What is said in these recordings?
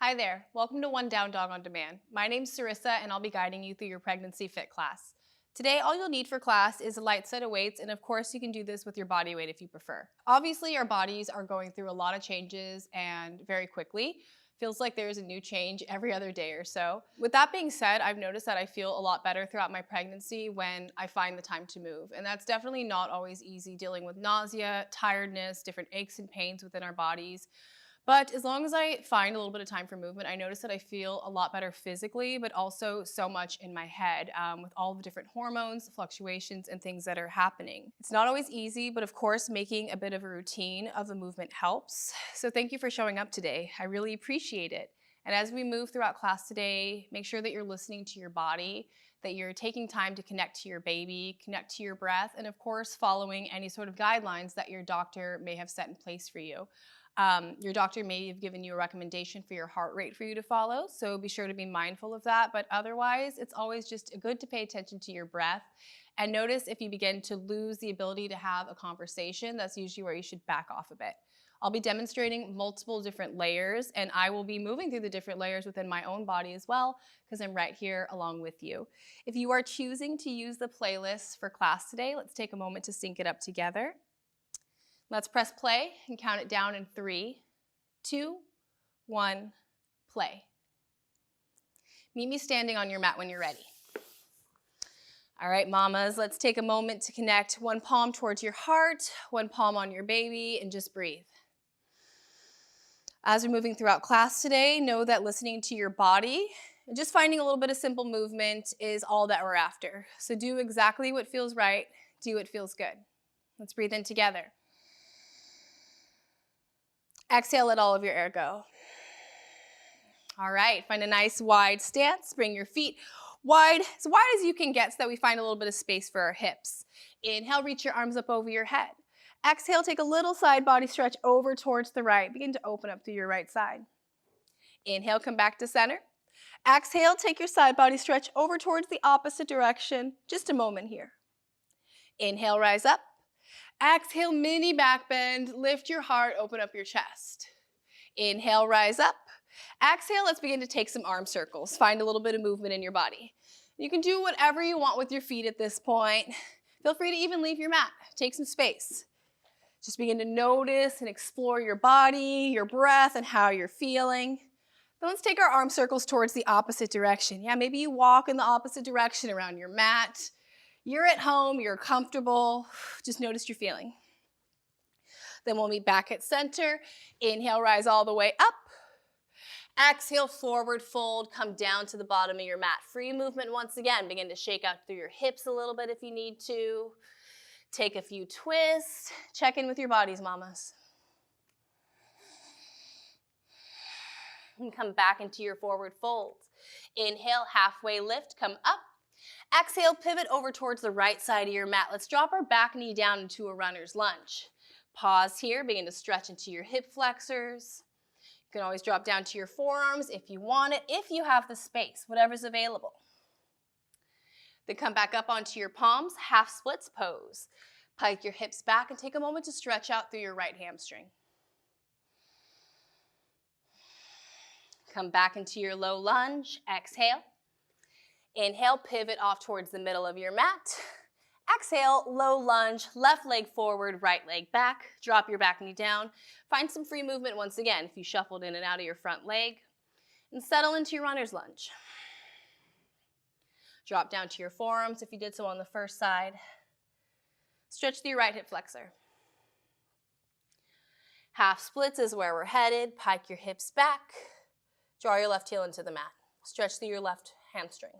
Hi there, welcome to One Down Dog on Demand. My name's Cerrissa and I'll be guiding you through your pregnancy fit class. Today, all you'll need for class is a light set of weights, and of course you can do this with your body weight if you prefer. Obviously, our bodies are going through a lot of changes and very quickly. Feels like there's a new change every other day or so. With that being said, I've noticed that I feel a lot better throughout my pregnancy when I find the time to move. And that's definitely not always easy, dealing with nausea, tiredness, different aches and pains within our bodies. But as long as I find a little bit of time for movement, I notice that I feel a lot better physically, but also so much in my head with all the different hormones, fluctuations, and things that are happening. It's not always easy, but of course, making a bit of a routine of the movement helps. So thank you for showing up today. I really appreciate it. And as we move throughout class today, make sure that you're listening to your body, that you're taking time to connect to your baby, connect to your breath, and of course, following any sort of guidelines that your doctor may have set in place for you. Your doctor may have given you a recommendation for your heart rate for you to follow, so be sure to be mindful of that. But otherwise, it's always just good to pay attention to your breath and notice if you begin to lose the ability to have a conversation. That's usually where you should back off a bit. I'll be demonstrating multiple different layers, and I will be moving through the different layers within my own body as well, because I'm right here along with you. If you are choosing to use the playlist for class today, let's take a moment to sync it up together. Let's press play and count it down in 3, 2, 1, play. Meet me standing on your mat when you're ready. All right, mamas, let's take a moment to connect one palm towards your heart, one palm on your baby, and just breathe. As we're moving throughout class today, know that listening to your body and just finding a little bit of simple movement is all that we're after. So do exactly what feels right, do what feels good. Let's breathe in together. Exhale, let all of your air go. All right, find a nice wide stance. Bring your feet as wide as you can get so that we find a little bit of space for our hips. Inhale, reach your arms up over your head. Exhale, take a little side body stretch over towards the right. Begin to open up through your right side. Inhale, come back to center. Exhale, take your side body stretch over towards the opposite direction. Just a moment here. Inhale, rise up. Exhale, mini back bend. Lift your heart, open up your chest. Inhale, rise up. Exhale, let's begin to take some arm circles. Find a little bit of movement in your body. You can do whatever you want with your feet at this point. Feel free to even leave your mat. Take some space. Just begin to notice and explore your body, your breath, and how you're feeling. Then let's take our arm circles towards the opposite direction. Yeah, maybe you walk in the opposite direction around your mat. You're at home, you're comfortable, just notice you're feeling. Then we'll meet back at center. Inhale, rise all the way up. Exhale, forward fold, come down to the bottom of your mat. Free movement once again. Begin to shake out through your hips a little bit if you need to. Take a few twists. Check in with your bodies, mamas. And come back into your forward folds. Inhale, halfway lift, come up. Exhale, pivot over towards the right side of your mat. Let's drop our back knee down into a runner's lunge. Pause here, begin to stretch into your hip flexors. You can always drop down to your forearms if you want it, if you have the space, whatever's available. Then come back up onto your palms, half splits pose. Pike your hips back and take a moment to stretch out through your right hamstring. Come back into your low lunge, exhale. Inhale, pivot off towards the middle of your mat. Exhale, low lunge, left leg forward, right leg back. Drop your back knee down. Find some free movement once again if you shuffled in and out of your front leg. And settle into your runner's lunge. Drop down to your forearms if you did so on the first side. Stretch through your right hip flexor. Half splits is where we're headed. Pike your hips back. Draw your left heel into the mat. Stretch through your left hamstring.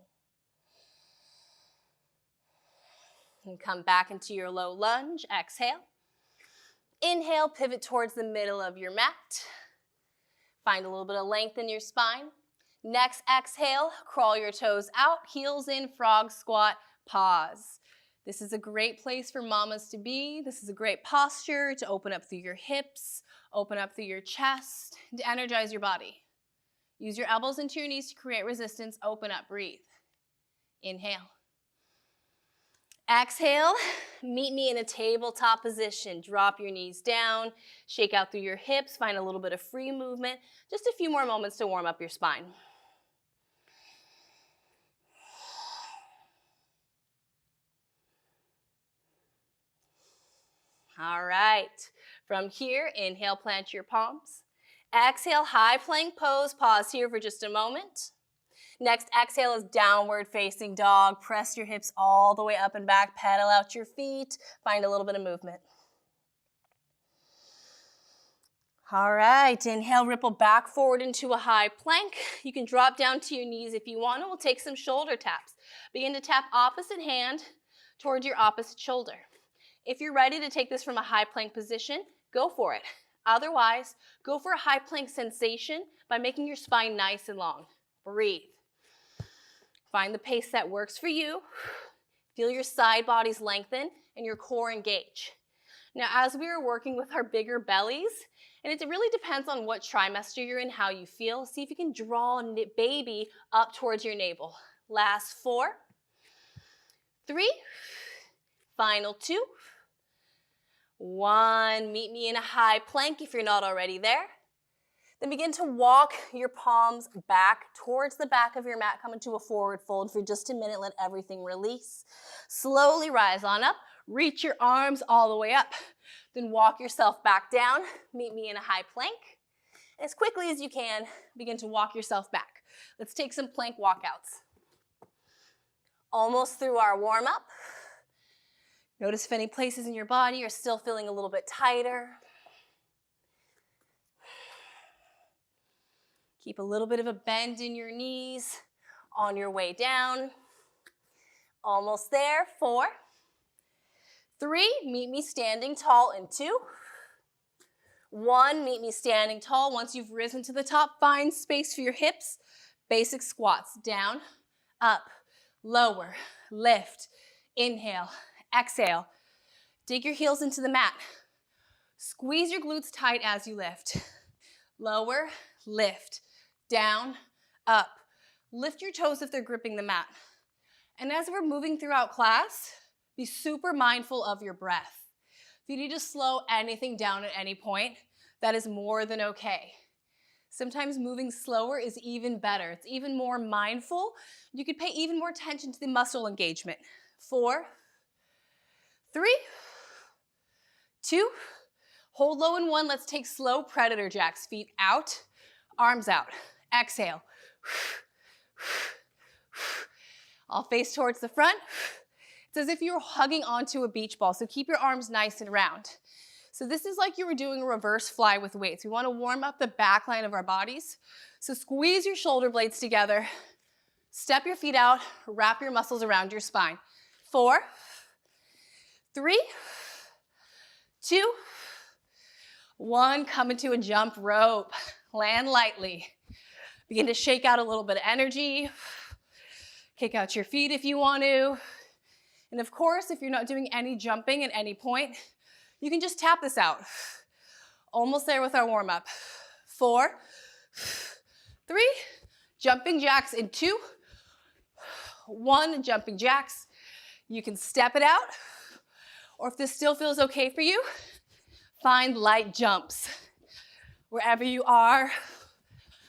And come back into your low lunge. Exhale. Inhale, pivot towards the middle of your mat. Find a little bit of length in your spine. Next exhale, crawl your toes out, heels in, frog squat, pause. This is a great place for mamas to be. This is a great posture to open up through your hips, open up through your chest, to energize your body. Use your elbows into your knees to create resistance. Open up, breathe. Inhale. Exhale, meet me in a tabletop position. Drop your knees down, shake out through your hips, find a little bit of free movement. Just a few more moments to warm up your spine. All right, from here, inhale, plant your palms. Exhale, high plank pose. Pause here for just a moment. Next, exhale is downward facing dog. Press your hips all the way up and back. Pedal out your feet. Find a little bit of movement. All right, inhale, ripple back forward into a high plank. You can drop down to your knees if you want, and we'll take some shoulder taps. Begin to tap opposite hand towards your opposite shoulder. If you're ready to take this from a high plank position, go for it. Otherwise, go for a high plank sensation by making your spine nice and long. Breathe. Find the pace that works for you. Feel your side bodies lengthen and your core engage. Now, as we are working with our bigger bellies, and it really depends on what trimester you're in, how you feel, see if you can draw baby up towards your navel. Last 4, 3, final 2, 1. Meet me in a high plank if you're not already there. Then begin to walk your palms back towards the back of your mat. Come into a forward fold for just a minute. Let everything release. Slowly rise on up. Reach your arms all the way up. Then walk yourself back down. Meet me in a high plank. As quickly as you can, begin to walk yourself back. Let's take some plank walkouts. Almost through our warm up. Notice if any places in your body are still feeling a little bit tighter. Keep a little bit of a bend in your knees on your way down. Almost there. 4, 3, meet me standing tall in 2. 1, meet me standing tall. Once you've risen to the top, find space for your hips. Basic squats. Down, up, lower, lift, inhale, exhale. Dig your heels into the mat. Squeeze your glutes tight as you lift. Lower, lift. Down, up. Lift your toes if they're gripping the mat. And as we're moving throughout class, be super mindful of your breath. If you need to slow anything down at any point, that is more than okay. Sometimes moving slower is even better. It's even more mindful. You could pay even more attention to the muscle engagement. 4, 3, 2, hold low in 1. Let's take slow predator jacks. Feet out, arms out. Exhale. I'll face towards the front. It's as if you're hugging onto a beach ball, so keep your arms nice and round. So this is like you were doing a reverse fly with weights. We want to warm up the back line of our bodies. So squeeze your shoulder blades together. Step your feet out. Wrap your muscles around your spine. 4, 3, 2, 1. Come into a jump rope. Land lightly. Begin to shake out a little bit of energy. Kick out your feet if you want to. And of course, if you're not doing any jumping at any point, you can just tap this out. Almost there with our warm-up. 4, 3, jumping jacks in 2, 1, jumping jacks. You can step it out, or if this still feels okay for you, find light jumps. Wherever you are,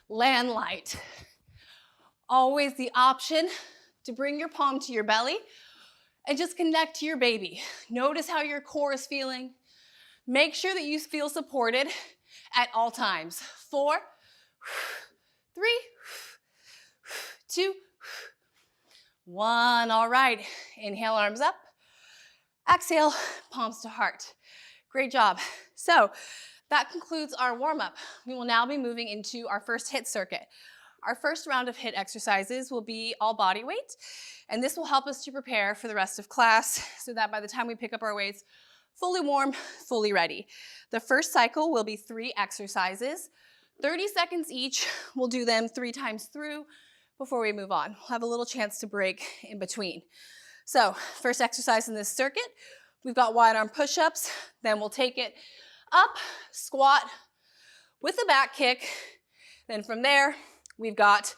land light. Always the option to bring your palm to your belly and just connect to your baby. Notice how your core is feeling. Make sure that you feel supported at all times. 4, 3, 2, 1. All right, inhale, arms up. Exhale, palms to heart. Great job. So that concludes our warm-up. We will now be moving into our first HIIT circuit. Our first round of HIIT exercises will be all body weight, and this will help us to prepare for the rest of class so that by the time we pick up our weights, fully warm, fully ready. The first cycle will be 3 exercises, 30 seconds each. We'll do them 3 times through before we move on. We'll have a little chance to break in between. So first exercise in this circuit, we've got wide arm push-ups, then we'll take it up, squat with a back kick. Then from there, we've got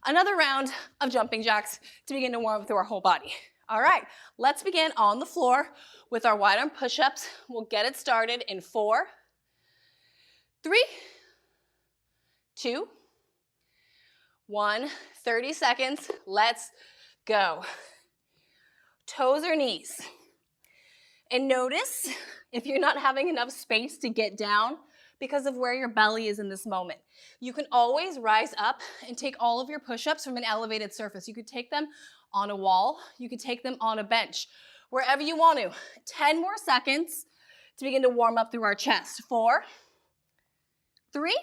another round of jumping jacks to begin to warm up through our whole body. All right, let's begin on the floor with our wide arm push-ups. We'll get it started in 4, 3, 2, 1, 30 seconds. Let's go. Toes or knees. And notice if you're not having enough space to get down because of where your belly is in this moment. You can always rise up and take all of your push-ups from an elevated surface. You could take them on a wall. You could take them on a bench, wherever you want to. 10 more seconds to begin to warm up through our chest. 4, 3,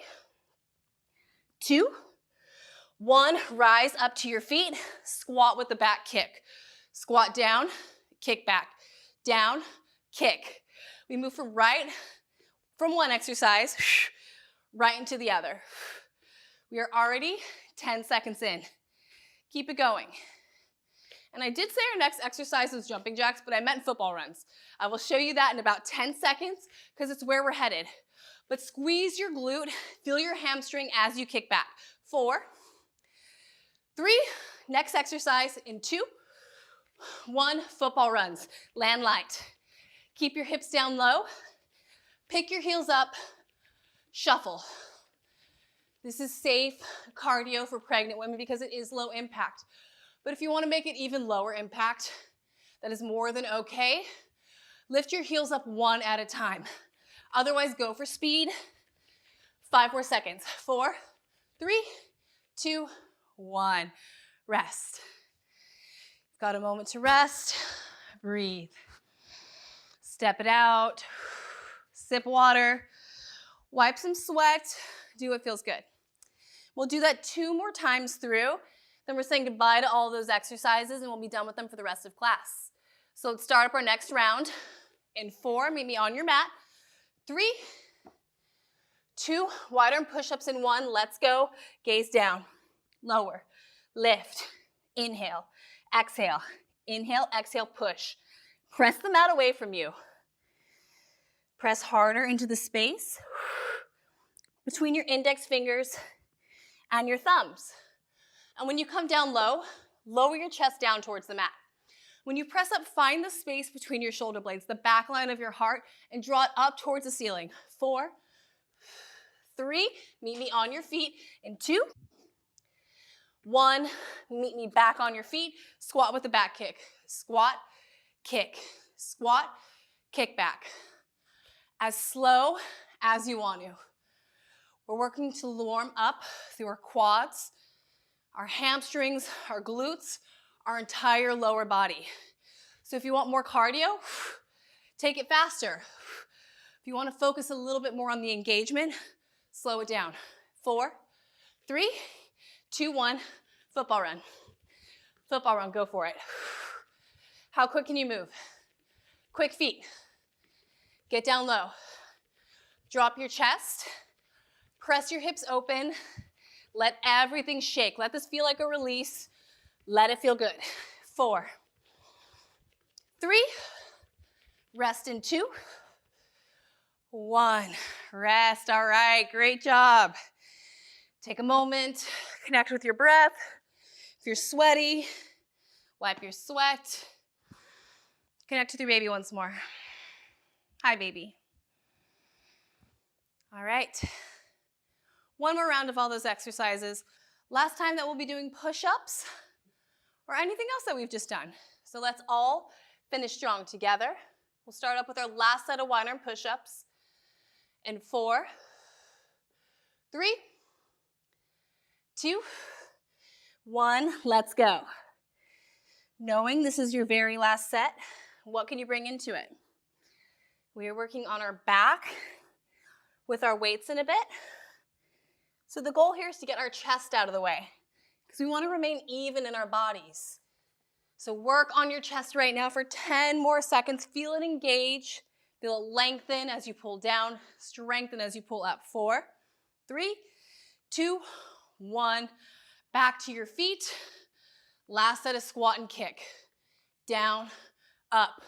2, 1. Rise up to your feet. Squat with the back kick. Squat down, kick back. Down, kick. We move from one exercise right into the other. We are already 10 seconds in. Keep it going. And I did say our next exercise was jumping jacks, but I meant football runs. I will show you that in about 10 seconds because it's where we're headed. But squeeze your glute, feel your hamstring as you kick back. 4, 3, next exercise in 2, 1, football runs. Land light. Keep your hips down low. Pick your heels up. Shuffle. This is safe cardio for pregnant women because it is low impact. But if you want to make it even lower impact, that is more than okay. Lift your heels up one at a time. Otherwise, go for speed. 5 more seconds. 4, 3, 2, 1. Rest. Got a moment to rest. Breathe. Step it out. Sip water. Wipe some sweat. Do what feels good. We'll do that 2 more times through. Then we're saying goodbye to all those exercises and we'll be done with them for the rest of class. So let's start up our next round. In 4, meet me on your mat. 3, 2, wide arm push-ups in 1. Let's go. Gaze down. Lower. Lift. Inhale. Exhale. Inhale, exhale, push. Press the mat away from you. Press harder into the space between your index fingers and your thumbs. And when you come down low, lower your chest down towards the mat. When you press up, find the space between your shoulder blades, the back line of your heart, and draw it up towards the ceiling. 4, 3, meet me on your feet in 2, 1, meet me back on your feet, squat with the back kick. Squat, kick, squat, kick back. As slow as you want to. We're working to warm up through our quads, our hamstrings, our glutes, our entire lower body. So if you want more cardio, take it faster. If you want to focus a little bit more on the engagement, slow it down. 4, 3, 2, 1, football run. Football run, go for it. How quick can you move? Quick feet. Get down low. Drop your chest. Press your hips open. Let everything shake. Let this feel like a release. Let it feel good. 4, 3, rest in 2, 1. Rest. All right, great job. Take a moment, connect with your breath. If you're sweaty, wipe your sweat. Connect with your baby once more. Hi, baby. All right. One more round of all those exercises. Last time that we'll be doing push-ups or anything else that we've just done. So let's all finish strong together. We'll start up with our last set of wide arm push-ups. In 4, 3, 2, 1, let's go. Knowing this is your very last set, what can you bring into it? We are working on our back with our weights in a bit. So the goal here is to get our chest out of the way because we want to remain even in our bodies. So work on your chest right now for 10 more seconds. Feel it engage. Feel it lengthen as you pull down. Strengthen as you pull up. 4, 3, 2, 1. Back to your feet. Last set of squat and kick. Down, up.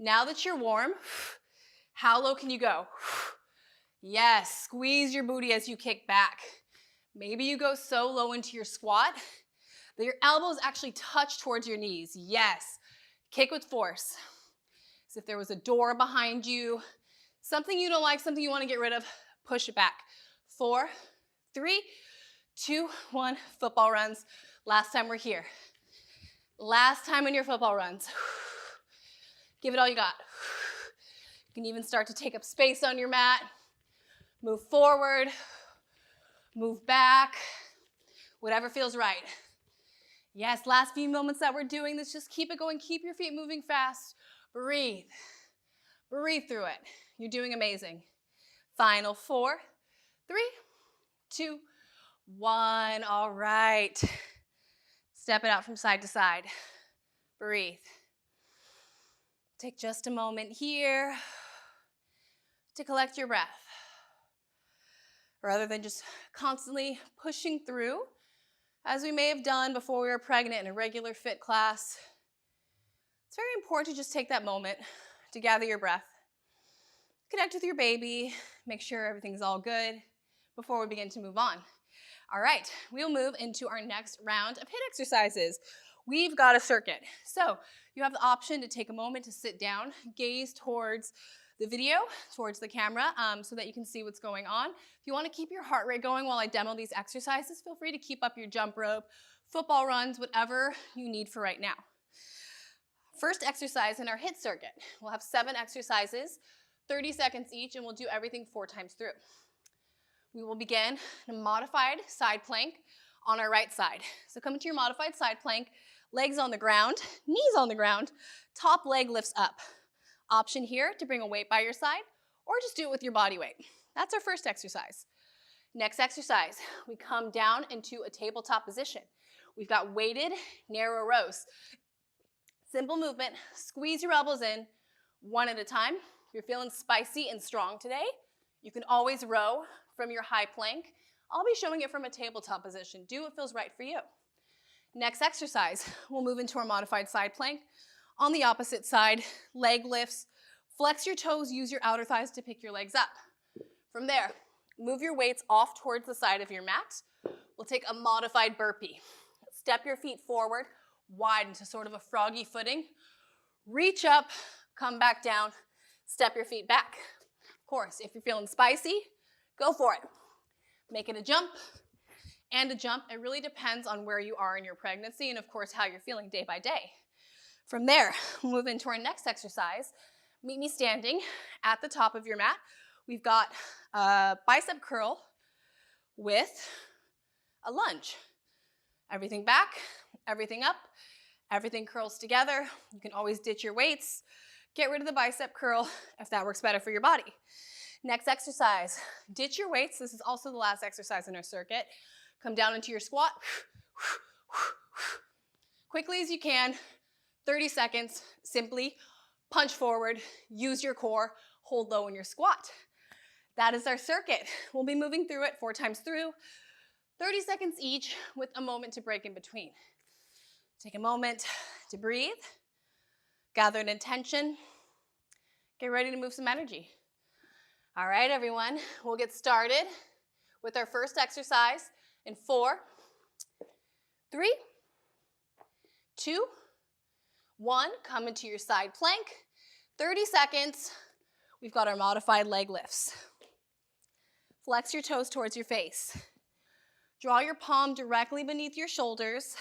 Now that you're warm, how low can you go? Yes, squeeze your booty as you kick back. Maybe you go so low into your squat that your elbows actually touch towards your knees. Yes, Kick with force. As if there was a door behind you, something you don't like, something you want to get rid of, push it back. 4, 3, 2, 1, football runs. Last time we're here. Last time in your football runs. Give it all you got. You can even start to take up space on your mat. Move forward, move back, whatever feels right. Yes, last few moments that we're doing this, just keep it going. Keep your feet moving fast. Breathe. Breathe through it. You're doing amazing. Final 4, 3, 2, 1. All right. Step it out from side to side. Breathe. Take just a moment here to collect your breath. Rather than just constantly pushing through, as we may have done before we were pregnant in a regular fit class, it's very important to just take that moment to gather your breath. Connect with your baby, make sure everything's all good before we begin to move on. All right, we'll move into our next round of HIIT exercises. We've got a circuit. So you have the option to take a moment to sit down, gaze towards the video, towards the camera, so that you can see what's going on. If you want to keep your heart rate going while I demo these exercises, feel free to keep up your jump rope, football runs, whatever you need for right now. First exercise in our HIIT circuit. We'll have 7 exercises, 30 seconds each, and we'll do everything 4 times through. We will begin in a modified side plank on our right side. So come into your modified side plank, legs on the ground, knees on the ground, top leg lifts up. Option here to bring a weight by your side or just do it with your body weight. That's our first exercise. Next exercise, we come down into a tabletop position. We've got weighted narrow rows. Simple movement, squeeze your elbows in, 1 at a time. If you're feeling spicy and strong today, you can always row from your high plank. I'll be showing it from a tabletop position. Do what feels right for you. Next exercise, we'll move into our modified side plank. On the opposite side, leg lifts. Flex your toes, use your outer thighs to pick your legs up. From there, move your weights off towards the side of your mat. We'll take a modified burpee. Step your feet forward, widen to sort of a froggy footing. Reach up, come back down, step your feet back. Of course, if you're feeling spicy, go for it. Make it a jump and a jump. It really depends on where you are in your pregnancy and, of course, how you're feeling day by day. From there, we'll move into our next exercise. Meet me standing at the top of your mat. We've got a bicep curl with a lunge. Everything back, everything up, everything curls together. You can always ditch your weights. Get rid of the bicep curl if that works better for your body. Next exercise, ditch your weights. This is also the last exercise in our circuit. Come down into your squat. Quickly as you can, 30 seconds, simply punch forward, use your core, hold low in your squat. That is our circuit. We'll be moving through it 4 times through, 30 seconds each with a moment to break in between. Take a moment to breathe, gather an intention, get ready to move some energy. All right, everyone, we'll get started with our first exercise in 4, 3, 2, 1. Come into your side plank. 30 seconds. We've got our modified leg lifts. Flex your toes towards your face. Draw your palm directly beneath your shoulders.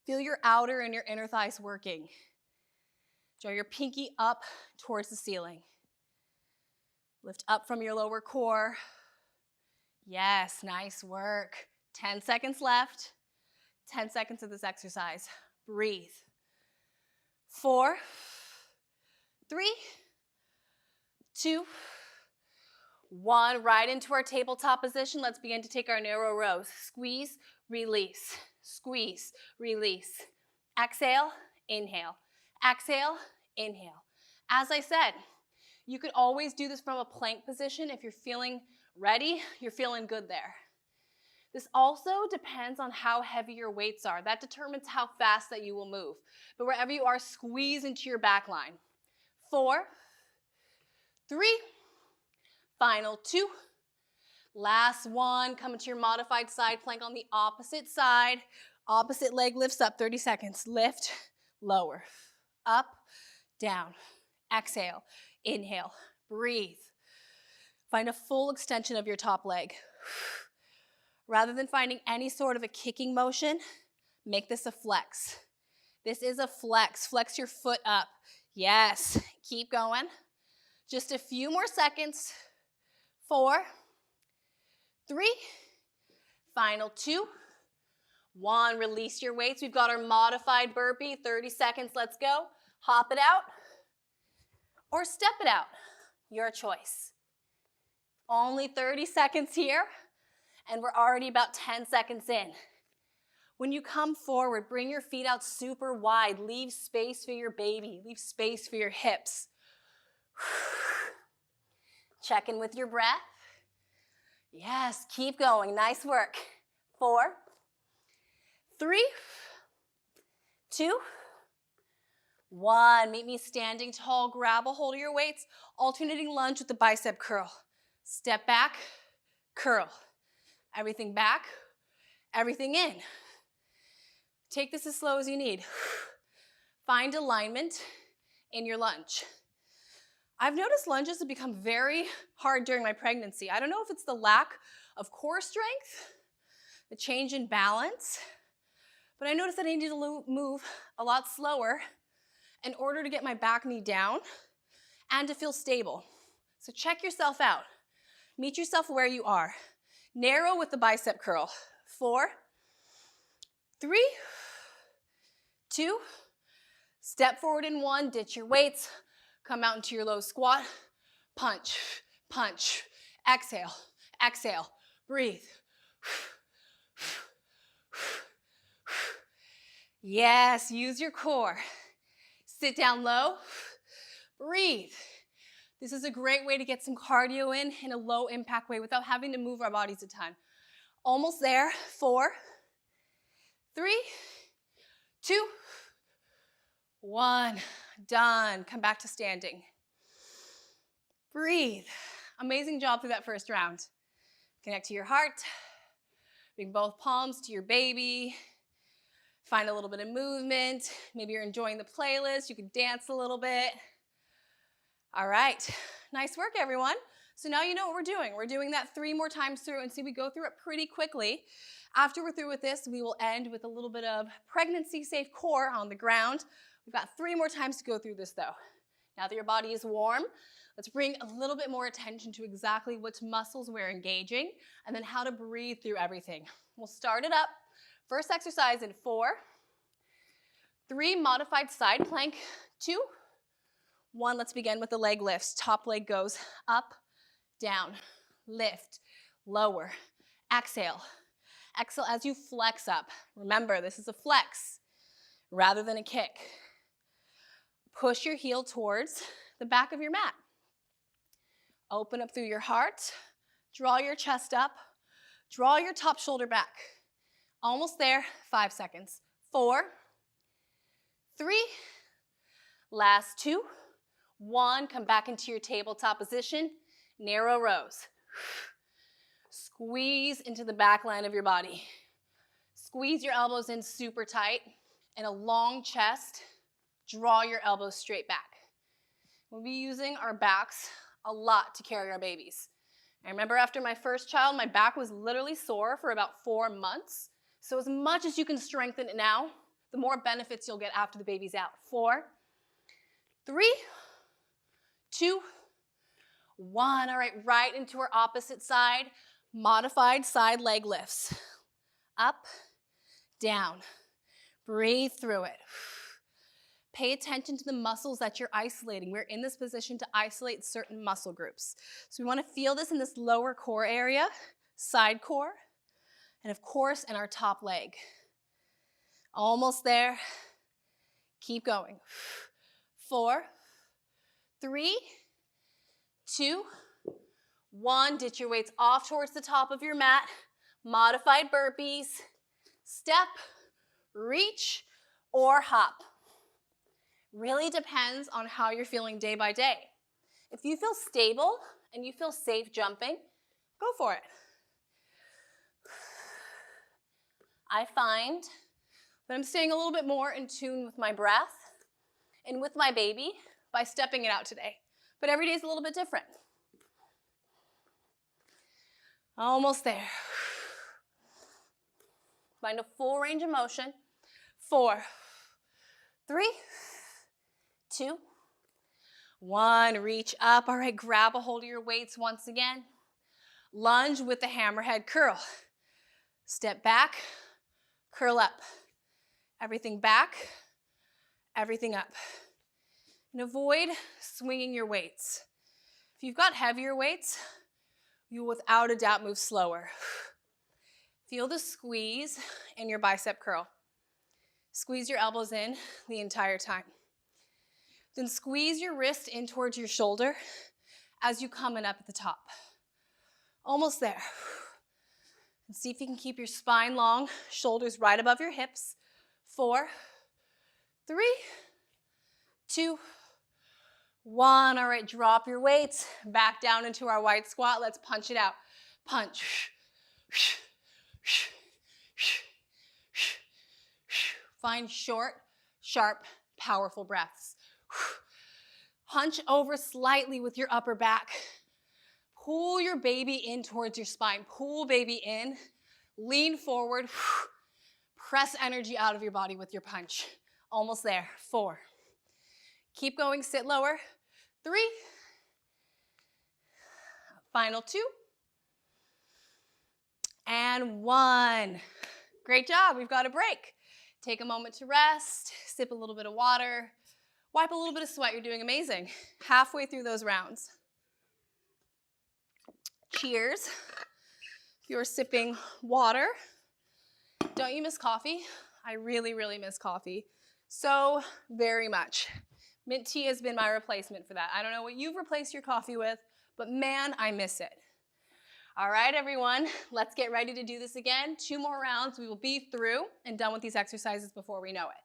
Feel your outer and your inner thighs working. Draw your pinky up towards the ceiling. Lift up from your lower core. Yes, nice work. 10 seconds left. 10 seconds of this exercise. Breathe. 4, 3, 2, 1. Right into our tabletop position. Let's begin to take our narrow rows. Squeeze, release. Squeeze, release. Exhale, inhale. Exhale, inhale. As I said, you could always do this from a plank position if you're feeling ready, you're feeling good there. This also depends on how heavy your weights are. That determines how fast that you will move. But wherever you are, squeeze into your back line. 4, 3, final 2, last 1. Come into your modified side plank on the opposite side. Opposite leg lifts up, 30 seconds. Lift, lower, Up, down. Exhale, inhale, breathe. Find a full extension of your top leg. Rather than finding any sort of a kicking motion, make this a flex. This is a flex. Flex your foot up. Yes, keep going. Just a few more seconds. 4, 3, final 2, 1. Release your weights. We've got our modified burpee. 30 seconds, let's go. Hop it out or step it out. Your choice. Only 30 seconds here, and we're already about 10 seconds in. When you come forward, bring your feet out super wide. Leave space for your baby. Leave space for your hips. Check in with your breath. Yes, keep going. Nice work. 4, 3, 2, 1. Meet me standing tall. Grab a hold of your weights. Alternating lunge with the bicep curl. Step back, curl. Everything back, everything in. Take this as slow as you need. Find alignment in your lunge. I've noticed lunges have become very hard during my pregnancy. I don't know if it's the lack of core strength, the change in balance, but I noticed that I need to move a lot slower in order to get my back knee down and to feel stable. So check yourself out. Meet yourself where you are. Narrow with the bicep curl. 4, 3, 2, step forward in 1, ditch your weights, come out into your low squat, punch, punch, exhale, exhale, breathe. Yes, use your core. Sit down low, breathe. This is a great way to get some cardio in a low impact way without having to move our bodies a ton. Almost there. 4, 3, 2, 1. Done. Come back to standing. Breathe. Amazing job through that first round. Connect to your heart. Bring both palms to your baby. Find a little bit of movement. Maybe you're enjoying the playlist. You can dance a little bit. All right. Nice work, everyone. So now you know what we're doing. We're doing that 3 more times through, and see, we go through it pretty quickly. After we're through with this, we will end with a little bit of pregnancy-safe core on the ground. We've got 3 more times to go through this, though. Now that your body is warm, let's bring a little bit more attention to exactly which muscles we're engaging and then how to breathe through everything. We'll start it up. First exercise in 4, 3, modified side plank, 2, 1. Let's begin with the leg lifts. Top leg goes up, down, lift, lower, exhale. Exhale as you flex up. Remember, this is a flex rather than a kick. Push your heel towards the back of your mat. Open up through your heart. Draw your chest up. Draw your top shoulder back. Almost there. 5 seconds. 4, 3, last 2, 1. Come back into your tabletop position. Narrow rows. Squeeze into the back line of your body. Squeeze your elbows in super tight. And a long chest. Draw your elbows straight back. We'll be using our backs a lot to carry our babies. I remember after my first child, my back was literally sore for about 4 months. So as much as you can strengthen it now, the more benefits you'll get after the baby's out. 4, 3, 2, 1. All right, right into our opposite side. Modified side leg lifts. Up, down. Breathe through it. Pay attention to the muscles that you're isolating. We're in this position to isolate certain muscle groups. So we want to feel this in this lower core area, side core, and of course in our top leg. Almost there. Keep going. 4, 3, 2, 1. Ditch your weights off towards the top of your mat. Modified burpees. Step, reach, or hop. Really depends on how you're feeling day by day. If you feel stable and you feel safe jumping, go for it. I find that I'm staying a little bit more in tune with my breath in with my baby by stepping it out today. But every day is a little bit different. Almost there. Find a full range of motion. 4, 3, 2, 1. Reach up. All right, grab a hold of your weights once again. Lunge with the hammerhead curl. Step back, curl up. Everything back, everything up. And avoid swinging your weights. If you've got heavier weights, you will without a doubt move slower. Feel the squeeze in your bicep curl. Squeeze your elbows in the entire time. Then squeeze your wrist in towards your shoulder as you come in up at the top. Almost there. And see if you can keep your spine long, shoulders right above your hips. 4, 3, 2, 1. All right, drop your weights back down into our wide squat. Let's punch it out. Punch. Find short, sharp, powerful breaths. Hunch over slightly with your upper back. Pull your baby in towards your spine. Pull baby in. Lean forward. Press energy out of your body with your punch. Almost there. 4. Keep going. Sit lower. 3. Final 2. And 1. Great job. We've got a break. Take a moment to rest. Sip a little bit of water. Wipe a little bit of sweat. You're doing amazing. Halfway through those rounds. Cheers. If you're sipping water, don't you miss coffee? I really, really miss coffee. So very much. Mint tea has been my replacement for that. I don't know what you've replaced your coffee with, but man, I miss it. All right, everyone, let's get ready to do this again. 2 more rounds. We will be through and done with these exercises before we know it.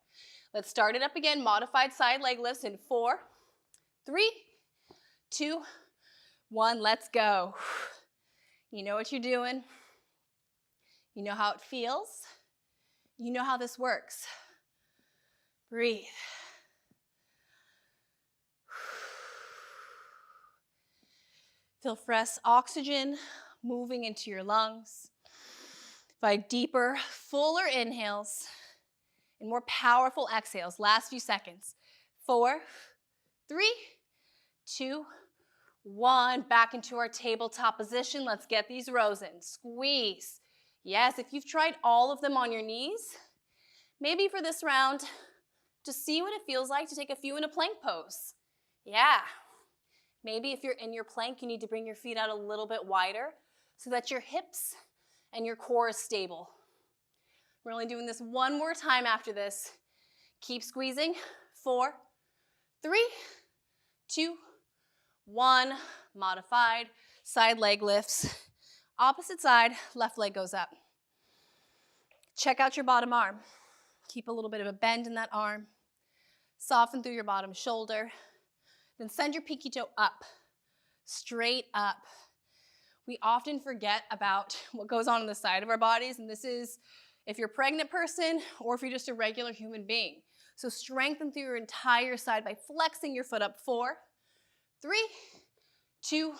Let's start it up again. Modified side leg lifts in 4, 3, 2, 1. Let's go. You know what you're doing. You know how it feels. You know how this works. Breathe. Feel fresh oxygen moving into your lungs. Find deeper, fuller inhales and more powerful exhales. Last few seconds. 4, 3, 2, 1. Back into our tabletop position. Let's get these rows in. Squeeze. Yes, if you've tried all of them on your knees, maybe for this round, just see what it feels like to take a few in a plank pose. Yeah. Maybe if you're in your plank, you need to bring your feet out a little bit wider so that your hips and your core is stable. We're only doing this 1 more time after this. Keep squeezing. 4, 3, 2, 1. Modified side leg lifts. Opposite side, left leg goes up. Check out your bottom arm. Keep a little bit of a bend in that arm. Soften through your bottom shoulder. Then send your pinky toe up, straight up. We often forget about what goes on the side of our bodies, and this is if you're a pregnant person or if you're just a regular human being. So strengthen through your entire side by flexing your foot up. 4, 3, 2,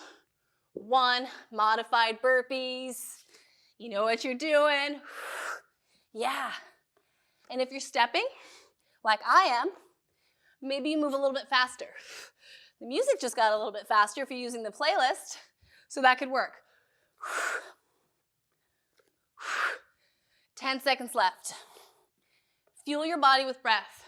1. Modified burpees. You know what you're doing. Yeah. And if you're stepping, like I am, maybe you move a little bit faster. The music just got a little bit faster if you're using the playlist, so that could work. 10 seconds left. Fuel your body with breath.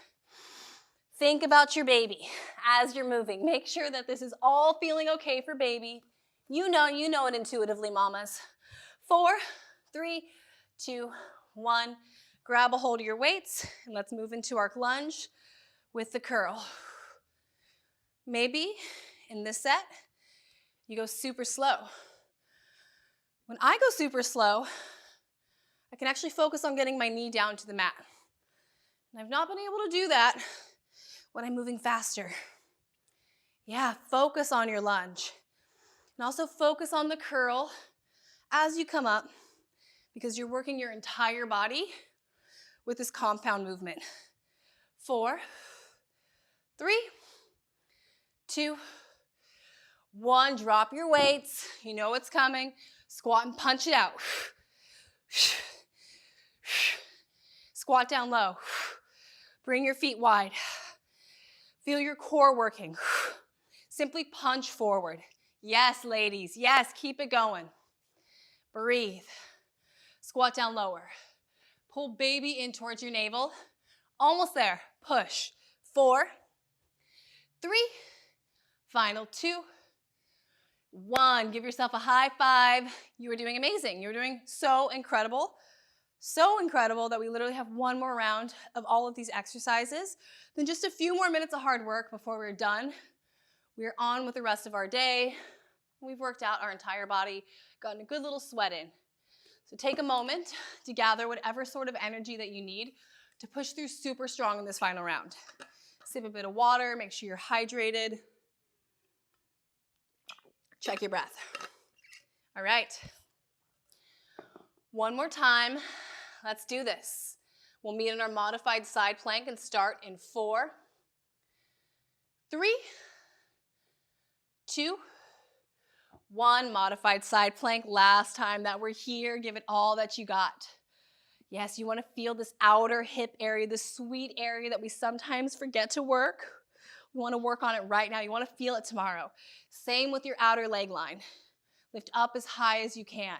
Think about your baby as you're moving. Make sure that this is all feeling okay for baby. You know it intuitively, mamas. 4, 3, 2, 1. Grab a hold of your weights, and let's move into our lunge with the curl. Maybe in this set, you go super slow. When I go super slow, I can actually focus on getting my knee down to the mat. And I've not been able to do that when I'm moving faster. Yeah, focus on your lunge. And also focus on the curl as you come up because you're working your entire body with this compound movement. 4, 3, 2, 1. Drop your weights. You know what's coming. Squat and punch it out. Squat down low. Bring your feet wide. Feel your core working. Simply punch forward. Yes, ladies. Yes, keep it going. Breathe. Squat down lower. Pull baby in towards your navel. Almost there. Push. 4, 3, final 2, 1. Give yourself a high five. You are doing amazing. You're doing so incredible. So incredible that we literally have one more round of all of these exercises. Then just a few more minutes of hard work before we're done. We're on with the rest of our day. We've worked out our entire body, gotten a good little sweat in. So take a moment to gather whatever sort of energy that you need to push through super strong in this final round. Sip a bit of water, make sure you're hydrated. Check your breath. All right. One more time. Let's do this. We'll meet in our modified side plank and start in 4, 3, 2, 1. Modified side plank. Last time that we're here, give it all that you got. Yes, you want to feel this outer hip area, this sweet area that we sometimes forget to work. We want to work on it right now. You want to feel it tomorrow. Same with your outer leg line. Lift up as high as you can.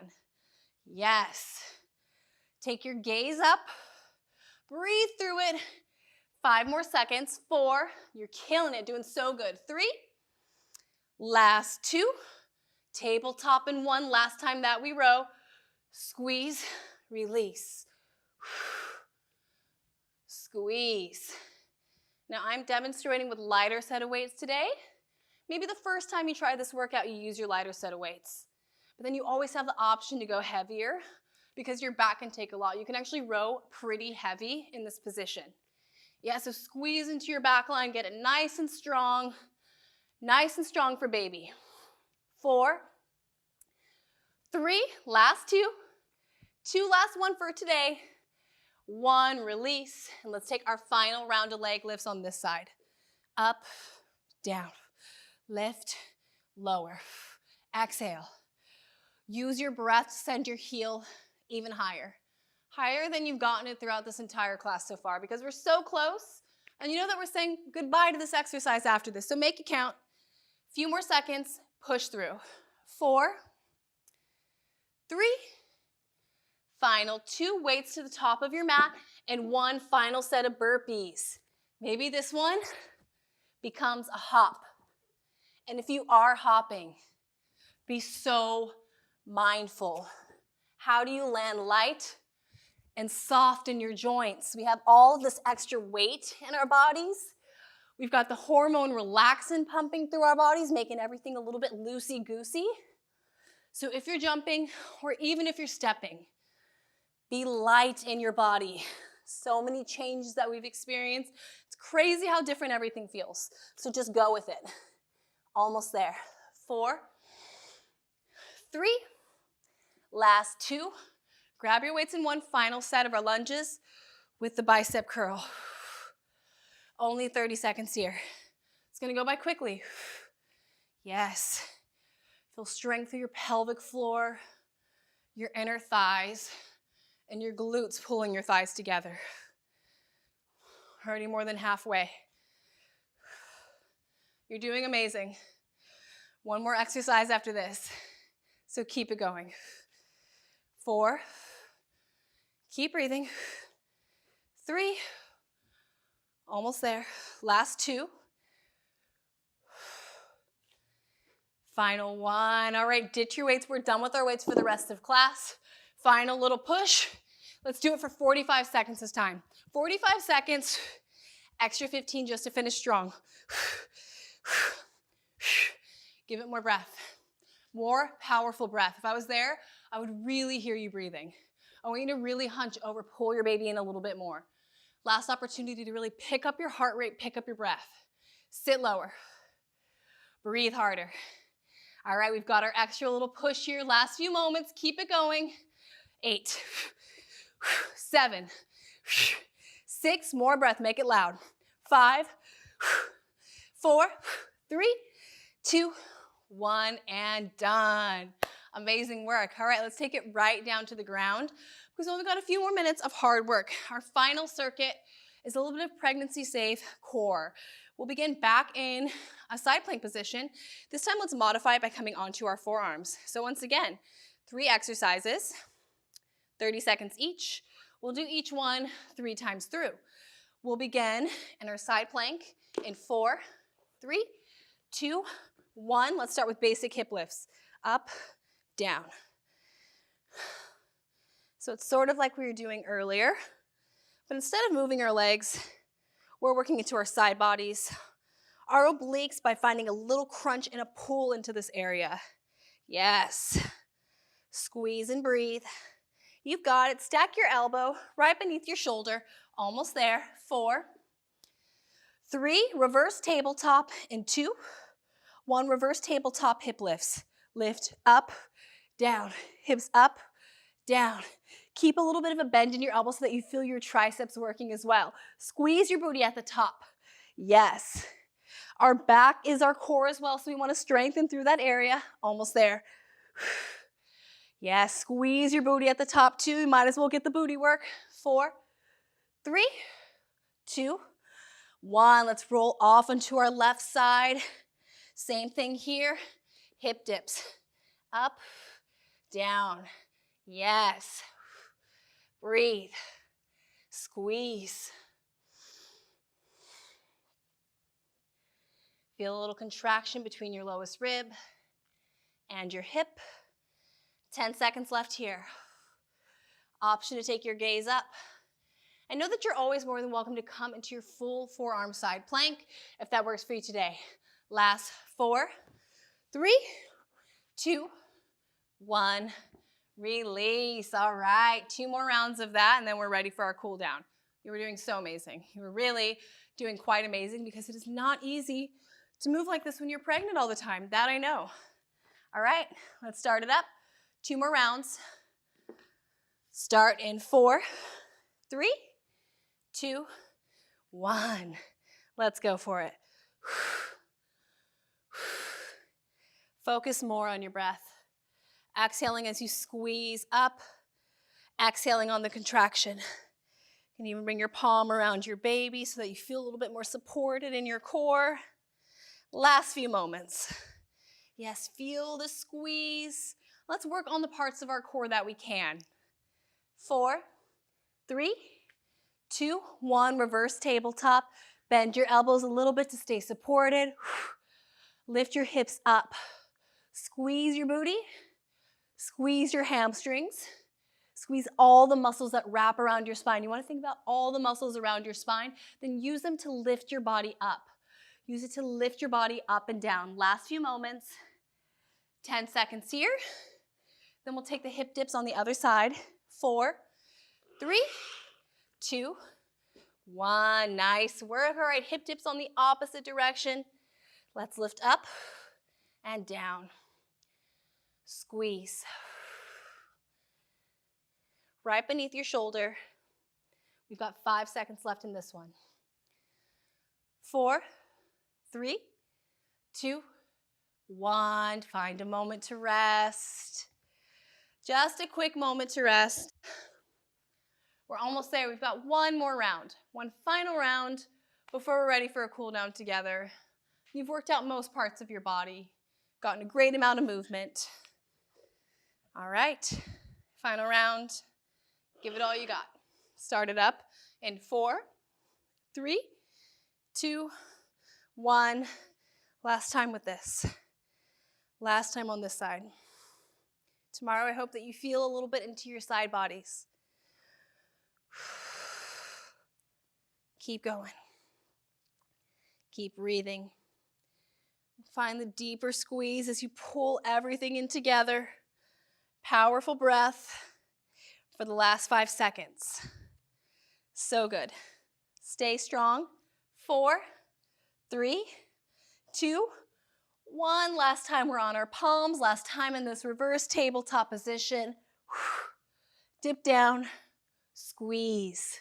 Yes. Take your gaze up. Breathe through it. 5 more seconds. 4. You're killing it. Doing so good. 3. Last 2. Tabletop in 1. Last time that we row. Squeeze. Release. Squeeze. Now I'm demonstrating with lighter set of weights today. Maybe the first time you try this workout, you use your lighter set of weights. But then you always have the option to go heavier because your back can take a lot. You can actually row pretty heavy in this position. Yeah, so squeeze into your back line, get it nice and strong for baby. 4, 3, last 2, 2 last 1 for today. 1, release, and let's take our final round of leg lifts on this side. Up, down, lift, lower, exhale. Use your breath to send your heel even higher. Higher than you've gotten it throughout this entire class so far because we're so close, and you know that we're saying goodbye to this exercise after this, so make it count. A few more seconds, push through. 4, 3, final 2 weights to the top of your mat, and 1 final set of burpees. Maybe this one becomes a hop. And if you are hopping, be so mindful. How do you land light and soft in your joints? We have all of this extra weight in our bodies. We've got the hormone relaxin pumping through our bodies, making everything a little bit loosey-goosey. So if you're jumping, or even if you're stepping, be light in your body. So many changes that we've experienced. It's crazy how different everything feels. So just go with it. Almost there. 4, 3, last 2. Grab your weights in 1 final set of our lunges with the bicep curl. Only 30 seconds here. It's gonna go by quickly. Yes. Feel strength through your pelvic floor, your inner thighs, and your glutes pulling your thighs together. Already more than halfway. You're doing amazing. 1 more exercise after this, so keep it going. 4, keep breathing. 3, almost there. Last 2. Final 1. All right, ditch your weights. We're done with our weights for the rest of class. Final little push. Let's do it for 45 seconds this time. 45 seconds, extra 15 just to finish strong. Give it more breath. More powerful breath. If I was there, I would really hear you breathing. I want you to really hunch over, pull your baby in a little bit more. Last opportunity to really pick up your heart rate, pick up your breath. Sit lower. Breathe harder. All right, we've got our extra little push here. Last few moments, keep it going. 8, 7, 6, more breath, make it loud. 5, 4, 3, 2, 1, and done. Amazing work. All right, let's take it right down to the ground because we've only got a few more minutes of hard work. Our final circuit is a little bit of pregnancy safe core. We'll begin back in a side plank position. This time let's modify it by coming onto our forearms. So once again, 3 exercises, 30 seconds each. We'll do each one 3 times through. We'll begin in our side plank in 4, 3, 2, 1. Let's start with basic hip lifts. Up, down. So it's sort of like we were doing earlier, but instead of moving our legs, we're working into our side bodies, our obliques by finding a little crunch and a pull into this area. Yes. Squeeze and breathe. You've got it. Stack your elbow right beneath your shoulder. Almost there. 4, 3, reverse tabletop in 2, 1, reverse tabletop hip lifts. Lift up, down, hips up, down. Keep a little bit of a bend in your elbow so that you feel your triceps working as well. Squeeze your booty at the top. Yes. Our back is our core as well, so we want to strengthen through that area. Almost there. Yes, squeeze your booty at the top too. You might as well get the booty work. 4, 3, 2, 1. Let's roll off onto our left side. Same thing here. Hip dips. Up, down. Yes. Breathe. Squeeze. Feel a little contraction between your lowest rib and your hip. 10 seconds left here. Option to take your gaze up. And know that you're always more than welcome to come into your full forearm side plank if that works for you today. Last 4, 3, 2, 1. Release. All right, 2 more rounds of that and then we're ready for our cool down. You were doing so amazing. You were really doing quite amazing because it is not easy to move like this when you're pregnant all the time. That I know. All right, let's start it up. 2 more rounds. Start in 4, 3, 2, 1. Let's go for it. Focus more on your breath. Exhaling as you squeeze up. Exhaling on the contraction. You can even bring your palm around your baby so that you feel a little bit more supported in your core. Last few moments. Yes, feel the squeeze. Let's work on the parts of our core that we can. 4, 3, 2, 1. Reverse tabletop. Bend your elbows a little bit to stay supported. Lift your hips up. Squeeze your booty. Squeeze your hamstrings. Squeeze all the muscles that wrap around your spine. You want to think about all the muscles around your spine, then use them to lift your body up. Use it to lift your body up and down. Last few moments. 10 seconds here. Then we'll take the hip dips on the other side. 4, 3, 2, 1. Nice work. All right, hip dips on the opposite direction. Let's lift up and down. Squeeze. Right beneath your shoulder. We've got 5 seconds left in this one. 4, 3, 2, 1. Find a moment to rest. Just a quick moment to rest. We're almost there. We've got 1 more round. 1 final round before we're ready for a cool down together. You've worked out most parts of your body, gotten a great amount of movement. All right, final round. Give it all you got. Start it up in 4, 3, 2, 1. Last time with this. Last time on this side. Tomorrow, I hope that you feel a little bit into your side bodies. Keep going. Keep breathing. Find the deeper squeeze as you pull everything in together. Powerful breath for the last 5 seconds. So good. Stay strong. 4, 3, 2, 1. Last time we're on our palms. Last time in this reverse tabletop position. Dip down. Squeeze.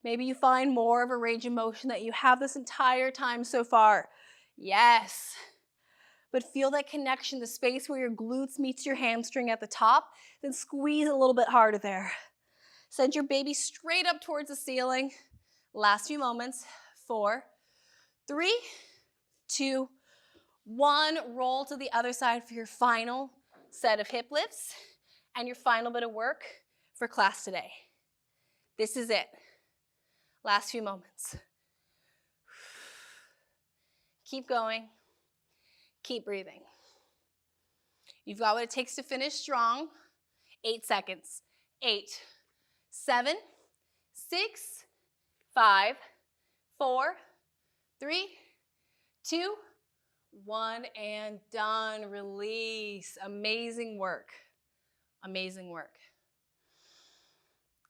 Maybe you find more of a range of motion that you have this entire time so far. Yes. But feel that connection, the space where your glutes meets your hamstring at the top, then squeeze a little bit harder there. Send your baby straight up towards the ceiling. Last few moments. 4, 3, 2, 1. Roll to the other side for your final set of hip lifts and your final bit of work for class today. This is it. Last few moments. Keep going. Keep breathing. You've got what it takes to finish strong. 8 seconds. 8, 7, 6, 5, 4, 3, 2, 1, and done. Release. Amazing work. Amazing work.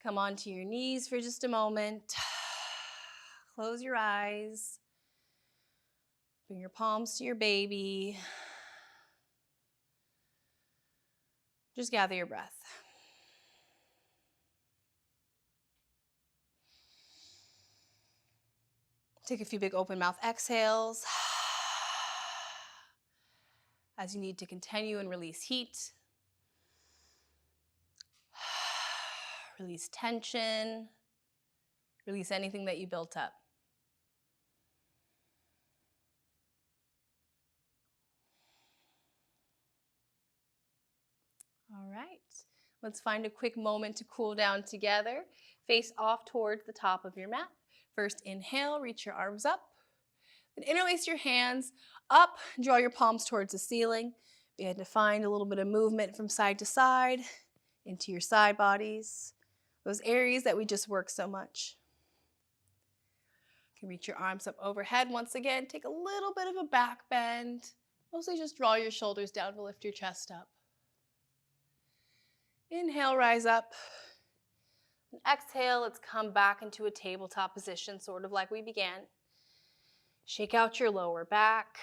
Come onto your knees for just a moment. Close your eyes. Bring your palms to your baby. Just gather your breath. Take a few big open mouth exhales as you need to continue and release heat. Release tension. Release anything that you built up. All right, let's find a quick moment to cool down together. Face off towards the top of your mat. First, inhale, reach your arms up. Then interlace your hands up, draw your palms towards the ceiling. Begin to find a little bit of movement from side to side into your side bodies, those areas that we just worked so much. You can reach your arms up overhead. Once again, take a little bit of a back bend. Mostly just draw your shoulders down to lift your chest up. Inhale, rise up. And exhale, let's come back into a tabletop position, sort of like we began. Shake out your lower back.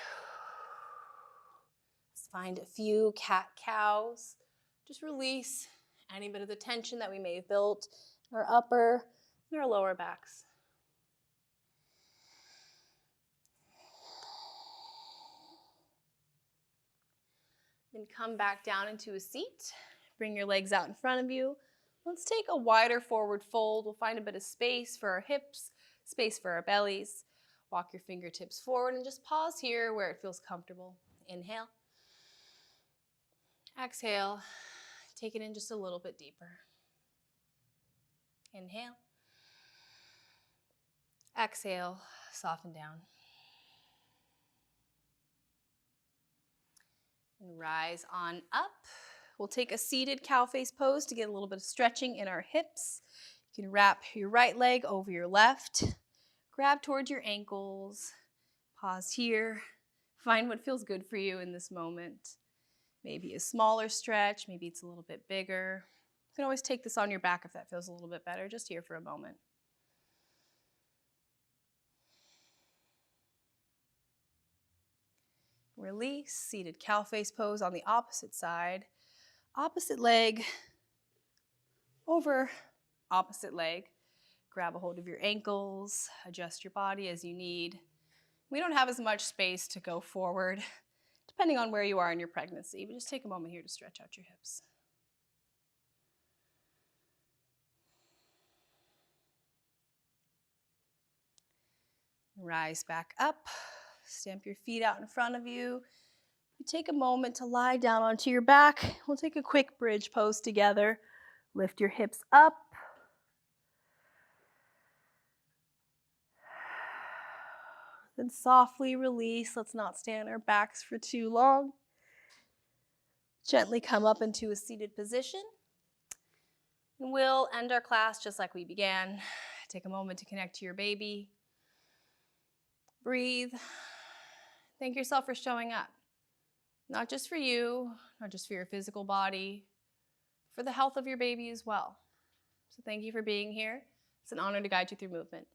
Let's find a few cat-cows. Just release any bit of the tension that we may have built in our upper and our lower backs. Then come back down into a seat. Bring your legs out in front of you. Let's take a wider forward fold. We'll find a bit of space for our hips, space for our bellies. Walk your fingertips forward and just pause here where it feels comfortable. Inhale. Exhale. Take it in just a little bit deeper. Inhale. Exhale. Soften down. And rise on up. We'll take a seated cow face pose to get a little bit of stretching in our hips. You can wrap your right leg over your left. Grab towards your ankles. Pause here. Find what feels good for you in this moment. Maybe a smaller stretch. Maybe it's a little bit bigger. You can always take this on your back if that feels a little bit better. Just here for a moment. Release. Seated cow face pose on the opposite side. Opposite leg over opposite leg. Grab a hold of your ankles, adjust your body as you need. We don't have as much space to go forward, depending on where you are in your pregnancy, but just take a moment here to stretch out your hips. Rise back up, stamp your feet out in front of you. You take a moment to lie down onto your back. We'll take a quick bridge pose together. Lift your hips up. Then softly release. Let's not stay on our backs for too long. Gently come up into a seated position. And we'll end our class just like we began. Take a moment to connect to your baby. Breathe. Thank yourself for showing up. Not just for you, not just for your physical body, for the health of your baby as well. So thank you for being here. It's an honor to guide you through movement.